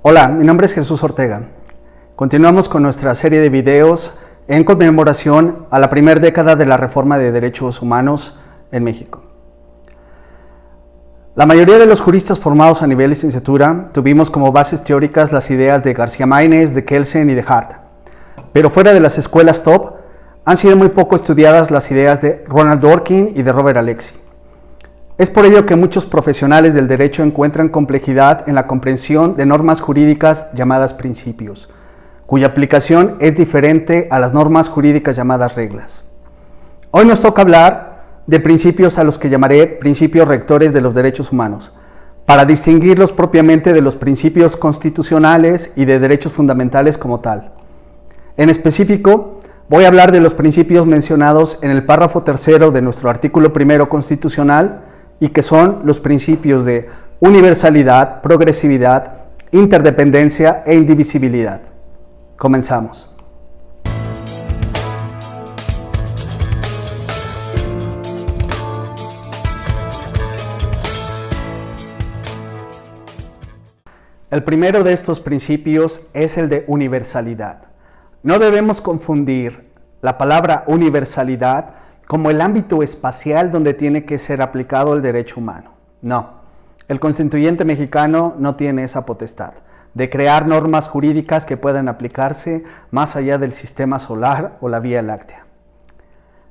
Hola, mi nombre es Jesús Ortega. Continuamos con nuestra serie de videos en conmemoración a la primera década de la Reforma de Derechos Humanos en México. La mayoría de los juristas formados a nivel licenciatura tuvimos como bases teóricas las ideas de García Maínez, de Kelsen y de Hart. Pero fuera de las escuelas top, han sido muy poco estudiadas las ideas de Ronald Dworkin y de Robert Alexy. Es por ello que muchos profesionales del derecho encuentran complejidad en la comprensión de normas jurídicas llamadas principios, cuya aplicación es diferente a las normas jurídicas llamadas reglas. Hoy nos toca hablar de principios a los que llamaré principios rectores de los derechos humanos, para distinguirlos propiamente de los principios constitucionales y de derechos fundamentales como tal. En específico, voy a hablar de los principios mencionados en el párrafo tercero de nuestro artículo primero constitucional, y que son los principios de universalidad, progresividad, interdependencia e indivisibilidad. Comenzamos. El primero de estos principios es el de universalidad. No debemos confundir la palabra universalidad como el ámbito espacial donde tiene que ser aplicado el derecho humano. No, el constituyente mexicano no tiene esa potestad de crear normas jurídicas que puedan aplicarse más allá del sistema solar o la Vía Láctea.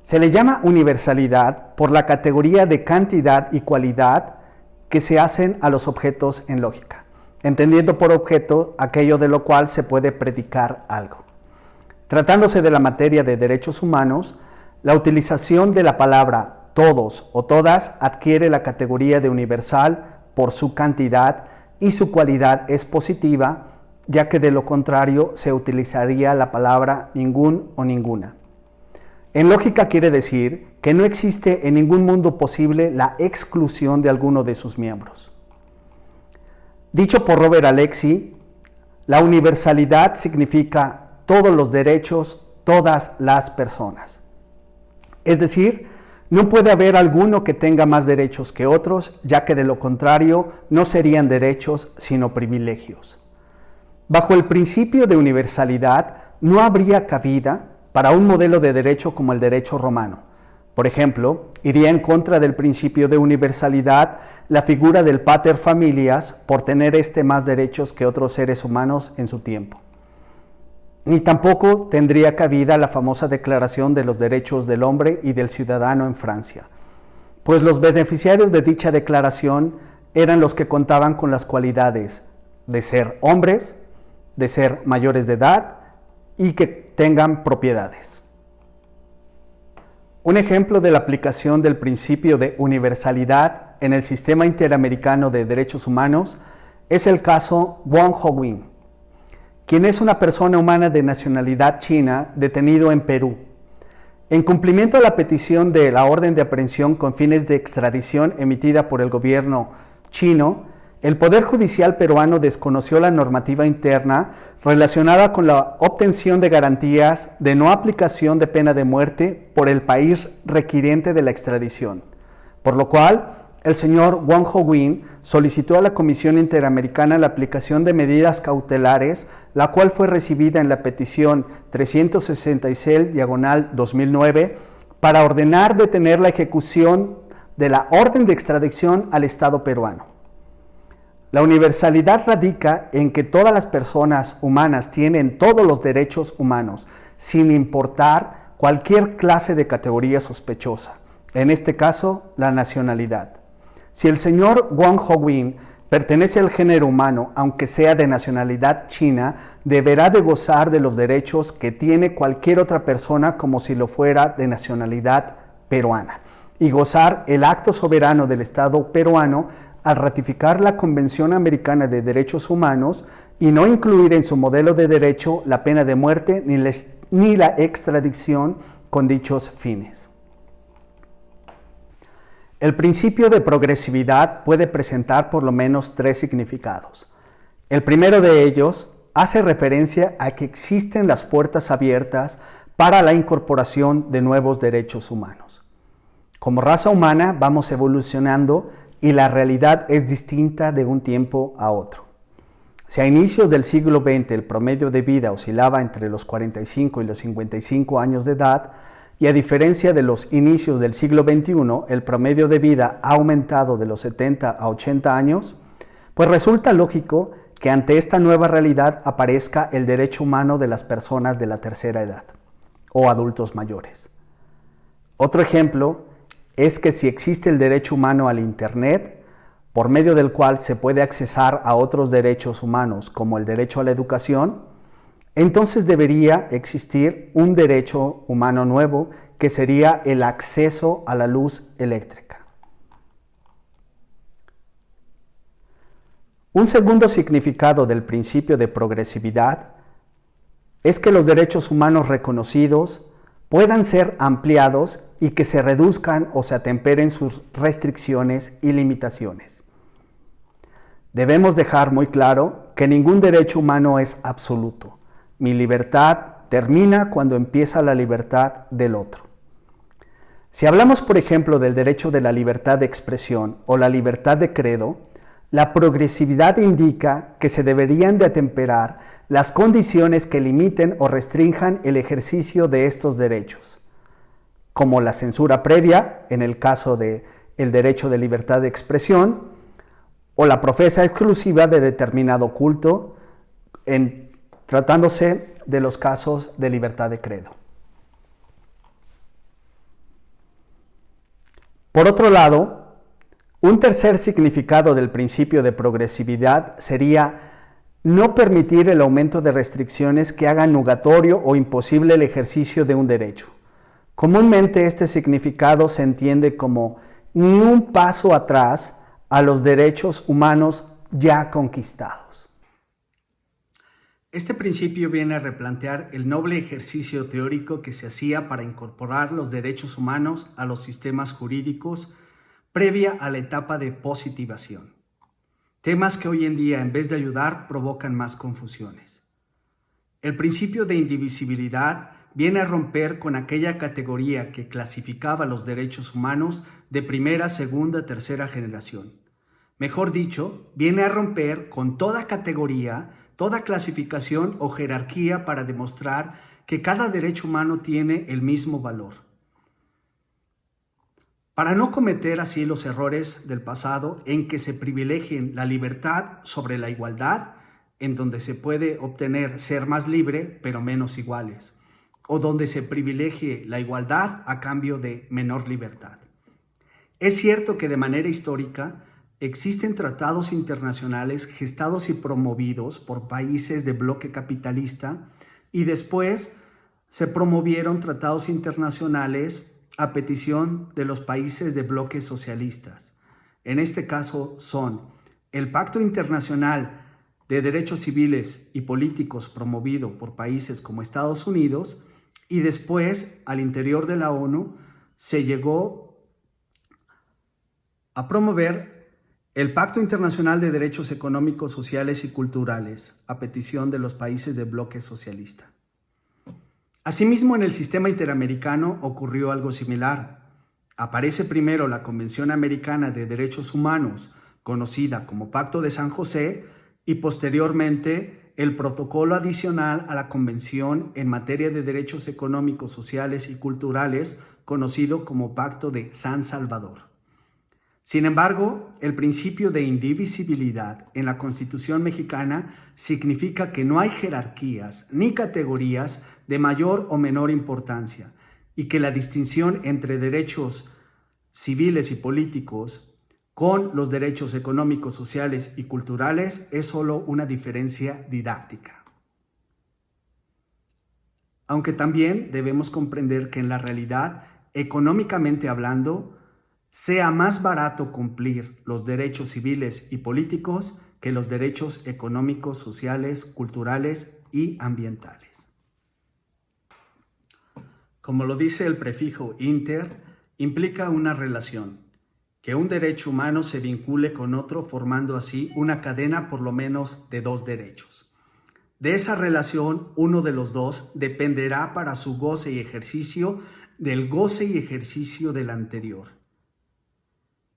Se le llama universalidad por la categoría de cantidad y cualidad que se hacen a los objetos en lógica, entendiendo por objeto aquello de lo cual se puede predicar algo. Tratándose de la materia de derechos humanos, la utilización de la palabra todos o todas adquiere la categoría de universal por su cantidad y su cualidad es positiva, ya que de lo contrario se utilizaría la palabra ningún o ninguna. En lógica quiere decir que no existe en ningún mundo posible la exclusión de alguno de sus miembros. Dicho por Robert Alexy, la universalidad significa todos los derechos, todas las personas. Es decir, no puede haber alguno que tenga más derechos que otros, ya que de lo contrario no serían derechos sino privilegios. Bajo el principio de universalidad no habría cabida para un modelo de derecho como el derecho romano. Por ejemplo, iría en contra del principio de universalidad la figura del pater familias por tener más derechos que otros seres humanos en su tiempo. Ni tampoco tendría cabida la famosa Declaración de los Derechos del Hombre y del Ciudadano en Francia, pues los beneficiarios de dicha declaración eran los que contaban con las cualidades de ser hombres, de ser mayores de edad y que tengan propiedades. Un ejemplo de la aplicación del principio de universalidad en el sistema interamericano de derechos humanos es el caso Wang Hongwei, quien es una persona humana de nacionalidad china detenido en Perú. En cumplimiento a la petición de la orden de aprehensión con fines de extradición emitida por el gobierno chino, el Poder Judicial peruano desconoció la normativa interna relacionada con la obtención de garantías de no aplicación de pena de muerte por el país requiriente de la extradición, por lo cual el señor Wang Hongwei solicitó a la Comisión Interamericana la aplicación de medidas cautelares, la cual fue recibida en la petición 366/2009 para ordenar detener la ejecución de la orden de extradición al Estado peruano. La universalidad radica en que todas las personas humanas tienen todos los derechos humanos, sin importar cualquier clase de categoría sospechosa, en este caso, la nacionalidad. Si el señor Wang Hongwei pertenece al género humano, aunque sea de nacionalidad china, deberá de gozar de los derechos que tiene cualquier otra persona como si lo fuera de nacionalidad peruana, y gozar el acto soberano del Estado peruano al ratificar la Convención Americana de Derechos Humanos y no incluir en su modelo de derecho la pena de muerte ni la extradición con dichos fines. El principio de progresividad puede presentar por lo menos tres significados. El primero de ellos hace referencia a que existen las puertas abiertas para la incorporación de nuevos derechos humanos. Como raza humana vamos evolucionando y la realidad es distinta de un tiempo a otro. Si a inicios del siglo XX el promedio de vida oscilaba entre los 45 y los 55 años de edad, y a diferencia de los inicios del siglo XXI, el promedio de vida ha aumentado de los 70 a 80 años, pues resulta lógico que ante esta nueva realidad aparezca el derecho humano de las personas de la tercera edad o adultos mayores. Otro ejemplo es que si existe el derecho humano al Internet, por medio del cual se puede accesar a otros derechos humanos como el derecho a la educación, entonces debería existir un derecho humano nuevo que sería el acceso a la luz eléctrica. Un segundo significado del principio de progresividad es que los derechos humanos reconocidos puedan ser ampliados y que se reduzcan o se atemperen sus restricciones y limitaciones. Debemos dejar muy claro que ningún derecho humano es absoluto. Mi libertad termina cuando empieza la libertad del otro. Si hablamos, por ejemplo, del derecho de la libertad de expresión o la libertad de credo, la progresividad indica que se deberían de atemperar las condiciones que limiten o restrinjan el ejercicio de estos derechos, como la censura previa, en el caso del derecho de libertad de expresión, o la profesa exclusiva de determinado culto, tratándose de los casos de libertad de credo. Por otro lado, un tercer significado del principio de progresividad sería no permitir el aumento de restricciones que hagan nugatorio o imposible el ejercicio de un derecho. Comúnmente este significado se entiende como ni un paso atrás a los derechos humanos ya conquistados. Este principio viene a replantear el noble ejercicio teórico que se hacía para incorporar los derechos humanos a los sistemas jurídicos previa a la etapa de positivación. Temas que hoy en día, en vez de ayudar, provocan más confusiones. El principio de indivisibilidad viene a romper con aquella categoría que clasificaba los derechos humanos de primera, segunda, tercera generación. Mejor dicho, viene a romper con toda categoría, toda clasificación o jerarquía para demostrar que cada derecho humano tiene el mismo valor. Para no cometer así los errores del pasado en que se privilegien la libertad sobre la igualdad, en donde se puede obtener ser más libre pero menos iguales, o donde se privilegie la igualdad a cambio de menor libertad. Es cierto que de manera histórica existen tratados internacionales gestados y promovidos por países de bloque capitalista y después se promovieron tratados internacionales a petición de los países de bloques socialistas. En este caso son el Pacto Internacional de Derechos Civiles y Políticos promovido por países como Estados Unidos y después al interior de la ONU se llegó a promover el Pacto Internacional de Derechos Económicos, Sociales y Culturales a petición de los países de bloque socialista. Asimismo, en el sistema interamericano ocurrió algo similar. Aparece primero la Convención Americana de Derechos Humanos, conocida como Pacto de San José, y posteriormente el protocolo adicional a la Convención en materia de derechos económicos, sociales y culturales, conocido como Pacto de San Salvador. Sin embargo, el principio de indivisibilidad en la Constitución mexicana significa que no hay jerarquías ni categorías de mayor o menor importancia y que la distinción entre derechos civiles y políticos con los derechos económicos, sociales y culturales es solo una diferencia didáctica. Aunque también debemos comprender que en la realidad, económicamente hablando, sea más barato cumplir los derechos civiles y políticos que los derechos económicos, sociales, culturales y ambientales. Como lo dice el prefijo inter, implica una relación, que un derecho humano se vincule con otro formando así una cadena por lo menos de dos derechos. De esa relación, uno de los dos dependerá para su goce y ejercicio del goce y ejercicio del anterior.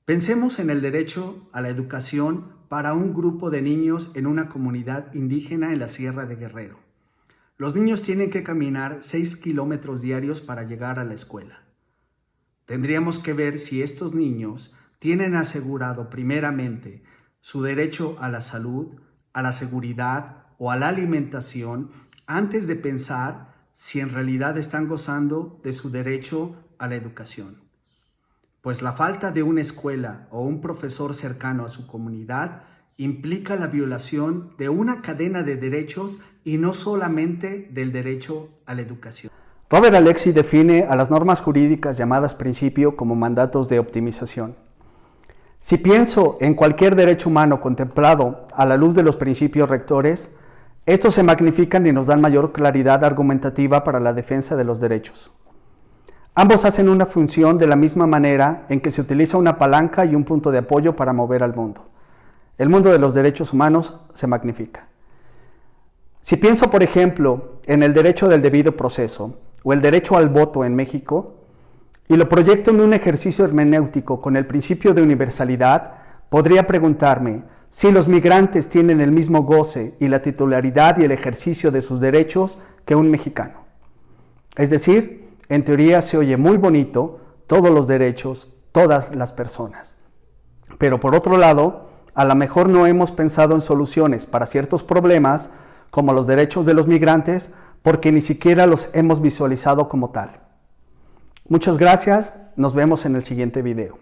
Pensemos en el derecho a la educación para un grupo de niños en una comunidad indígena en la Sierra de Guerrero. Los niños tienen que caminar 6 kilómetros diarios para llegar a la escuela. Tendríamos que ver si estos niños tienen asegurado primeramente su derecho a la salud, a la seguridad o a la alimentación antes de pensar si en realidad están gozando de su derecho a la educación. Pues la falta de una escuela o un profesor cercano a su comunidad implica la violación de una cadena de derechos y no solamente del derecho a la educación. Robert Alexy define a las normas jurídicas llamadas principio como mandatos de optimización. Si pienso en cualquier derecho humano contemplado a la luz de los principios rectores, estos se magnifican y nos dan mayor claridad argumentativa para la defensa de los derechos. Ambos hacen una función de la misma manera en que se utiliza una palanca y un punto de apoyo para mover al mundo. El mundo de los derechos humanos se magnifica. Si pienso, por ejemplo, en el derecho del debido proceso o el derecho al voto en México, y lo proyecto en un ejercicio hermenéutico con el principio de universalidad, podría preguntarme si los migrantes tienen el mismo goce y la titularidad y el ejercicio de sus derechos que un mexicano. Es decir, en teoría se oye muy bonito, todos los derechos, todas las personas. Pero por otro lado, a lo mejor no hemos pensado en soluciones para ciertos problemas, como los derechos de los migrantes, porque ni siquiera los hemos visualizado como tal. Muchas gracias, nos vemos en el siguiente video.